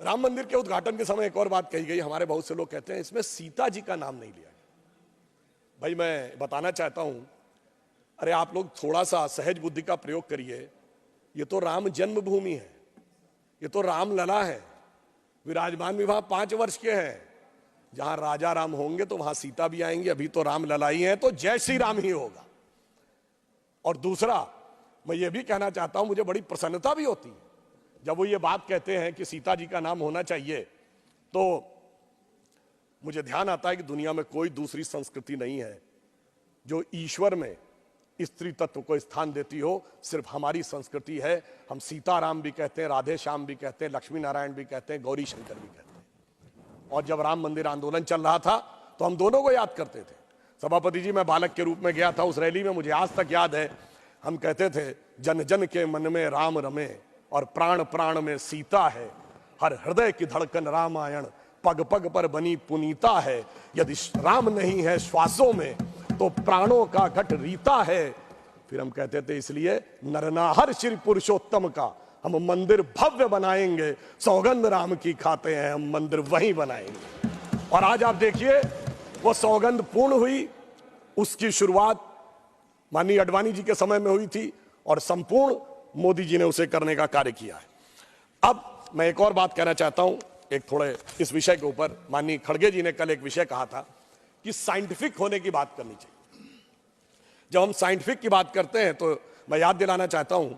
राम मंदिर के उद्घाटन के समय एक और बात कही गई। हमारे बहुत से लोग कहते हैं इसमें सीता जी का नाम नहीं लिया गया। भाई मैं बताना चाहता हूं, अरे आप लोग थोड़ा सा सहज बुद्धि का प्रयोग करिए। ये तो राम जन्मभूमि है, ये तो राम लला है। विराजमान भी वहां 5 वर्ष के हैं। जहां राजा राम होंगे तो वहां सीता भी आएंगी। अभी तो राम लला ही है, तो जय श्री राम ही होगा। और दूसरा, मैं ये भी कहना चाहता हूं, मुझे बड़ी प्रसन्नता भी होती है जब वो ये बात कहते हैं कि सीता जी का नाम होना चाहिए। तो मुझे ध्यान आता है कि दुनिया में कोई दूसरी संस्कृति नहीं है जो ईश्वर में स्त्री तत्व को स्थान देती हो। सिर्फ हमारी संस्कृति है। हम सीताराम भी कहते हैं, राधे श्याम भी कहते हैं, लक्ष्मी नारायण भी कहते हैं, गौरी शंकर भी कहते हैं। और जब राम मंदिर आंदोलन चल रहा था तो हम दोनों को याद करते थे। सभापति जी, मैं बालक के रूप में गया था उस रैली में, मुझे आज तक याद है। हम कहते थे, जन जन के मन में राम रमे और प्राण प्राण में सीता है। हर हृदय की धड़कन रामायण, पग पग पर बनी पुनीता है। यदि राम नहीं है श्वासों में तो प्राणों का घट रीता है। फिर हम कहते थे, इसलिए नरनाहर श्री पुरुषोत्तम का हम मंदिर भव्य बनाएंगे। सौगंध राम की खाते हैं, हम मंदिर वहीं बनाएंगे। और आज आप देखिए, वो सौगंध पूर्ण हुई। उसकी शुरुआत माननीय अडवाणी जी के समय में हुई थी और संपूर्ण मोदी जी ने उसे करने का कार्य किया है। अब मैं एक और बात कहना चाहता हूं, एक थोड़े इस विषय के ऊपर। माननीय खड़गे जी ने कल एक विषय कहा था कि साइंटिफिक होने की बात करनी चाहिए। जब हम साइंटिफिक की बात करते हैं तो मैं याद दिलाना चाहता हूं,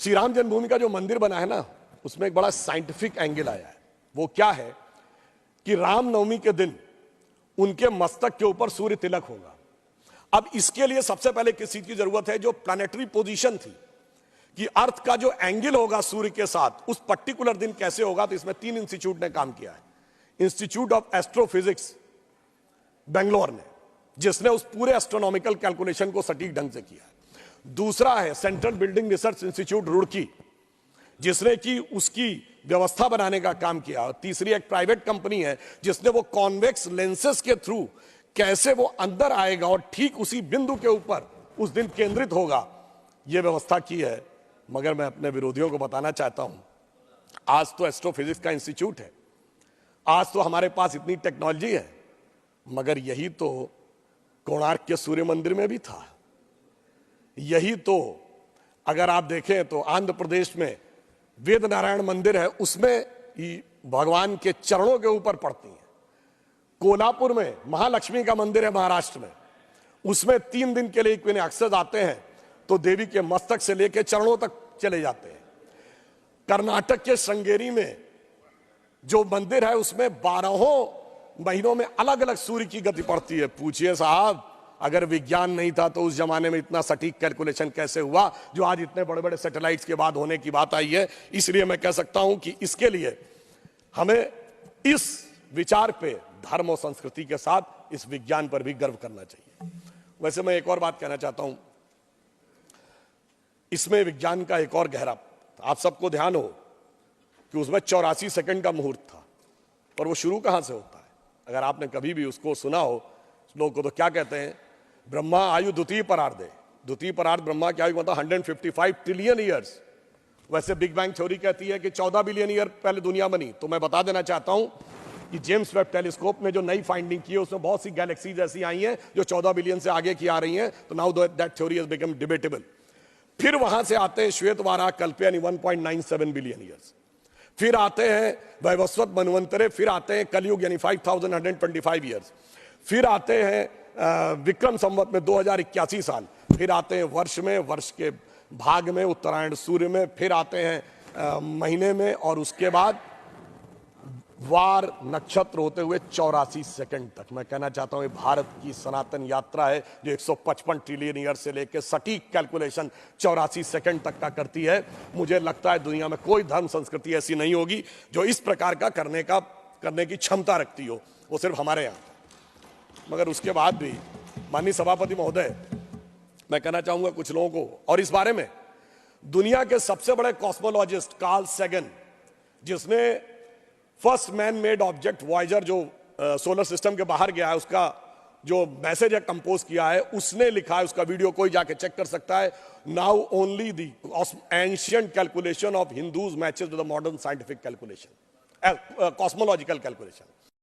श्री राम जन्मभूमि का जो मंदिर बना है ना, उसमें एक बड़ा साइंटिफिक एंगल आया है। वो क्या है कि रामनवमी के दिन उनके मस्तक के ऊपर सूर्य तिलक होगा। अब इसके लिए सबसे पहले किस चीज की जरूरत है? जो प्लैनेटरी पोजीशन थी कि अर्थ का जो एंगल होगा सूर्य के साथ, उस पर्टिकुलर दिन कैसे होगा। तो इसमें 3 इंस्टीट्यूट ने काम किया है। इंस्टीट्यूट ऑफ एस्ट्रोफिजिक्स बेंगलोर ने, जिसने उस पूरे एस्ट्रोनॉमिकल कैलकुलेशन को सटीक ढंग से किया है। दूसरा है central building research institute Roorkee, जिसने कि उसकी व्यवस्था बनाने का काम किया। और तीसरी एक प्राइवेट कंपनी है जिसने वो कॉन्वेक्स लेंसेस के थ्रू कैसे वो अंदर आएगा और ठीक उसी बिंदु के ऊपर उस दिन केंद्रित होगा, ये व्यवस्था की है। मगर मैं अपने विरोधियों को बताना चाहता हूं, आज तो एस्ट्रोफिजिक्स का इंस्टीट्यूट है, आज तो हमारे पास इतनी टेक्नोलॉजी है, मगर यही तो कोणार्क के सूर्य मंदिर में भी था। यही तो अगर आप देखें तो आंध्र प्रदेश में वेद नारायण मंदिर है, उसमें भगवान के चरणों के ऊपर पड़ती हैं। कोल्हापुर में महालक्ष्मी का मंदिर है महाराष्ट्र में, उसमें 3 दिन के लिए इक्विनॉक्सेस आते हैं तो देवी के मस्तक से लेकर चरणों तक चले जाते हैं। कर्नाटक के श्रृंगेरी में जो मंदिर है उसमें 12 महीनों में अलग अलग सूर्य की गति पड़ती है। पूछिए साहब, अगर विज्ञान नहीं था तो उस जमाने में इतना सटीक कैलकुलेशन कैसे हुआ जो आज इतने बड़े बड़े सैटेलाइट्स के बाद होने की बात आई है। इसलिए मैं कह सकता हूं कि इसके लिए हमें इस विचार पे, धर्म और संस्कृति के साथ इस विज्ञान पर भी गर्व करना चाहिए। वैसे मैं एक और बात कहना चाहता हूं, इसमें विज्ञान का एक और गहरा, आप सबको ध्यान हो कि उसमें 84 सेकंड का मुहूर्त था। और वो शुरू कहां से होता है? अगर आपने कभी भी उसको सुना हो, लोग को तो क्या कहते हैं, ब्रह्मा आयु द्वितीय परार्धे। द्वितीय परार्ध ब्रह्मा की आयु मतलब 155 ट्रिलियन ईयर्स। वैसे बिग बैंग थ्योरी कहती है कि 14 बिलियन ईयर पहले दुनिया बनी। तो मैं बता देना चाहता हूं कि जेम्स वेब टेलीस्कोप में जो नई फाइंडिंग की है उसमें बहुत सी गैलेक्सीज ऐसी आई हैं जो 14 बिलियन से आगे की आ रही हैं। तो now that theory has become debatable. फिर वहां से आते हैं श्वेत वाराह कल्प यानी 1.97 बिलियन ईयर्स। फिर आते हैं वैवस्वत मनवंतरे, फिर आते हैं कलयुग यानी 5125 ईयर्स। फिर आते हैं विक्रम संवत में 2081 साल। फिर आते हैं वर्ष में, वर्ष के भाग में, उत्तरायण सूर्य में। फिर आते हैं महीने में, और उसके बाद वार नक्षत्र होते हुए 84 सेकंड तक। मैं कहना चाहता हूं ये भारत की सनातन यात्रा है जो 155 ट्रिलियन ईयर से लेकर सटीक कैलकुलेशन 84 सेकंड तक का करती है। मुझे लगता है दुनिया में कोई धर्म संस्कृति ऐसी नहीं होगी जो इस प्रकार का करने की क्षमता रखती हो, वो सिर्फ हमारे यहां। मगर उसके बाद भी माननीय सभापति महोदय, मैं कहना चाहूंगा कुछ लोगों को, और इस बारे में दुनिया के सबसे बड़े कॉस्मोलॉजिस्ट कार्ल सैगन, जिसने first man made object Voyager जो सोलर सिस्टम के बाहर गया है उसका जो मैसेज है कंपोज किया है उसने लिखा है, उसका वीडियो कोई जाके चेक कर सकता है। Now only the ancient calculation of Hindus matches with the modern scientific calculation, cosmological calculation.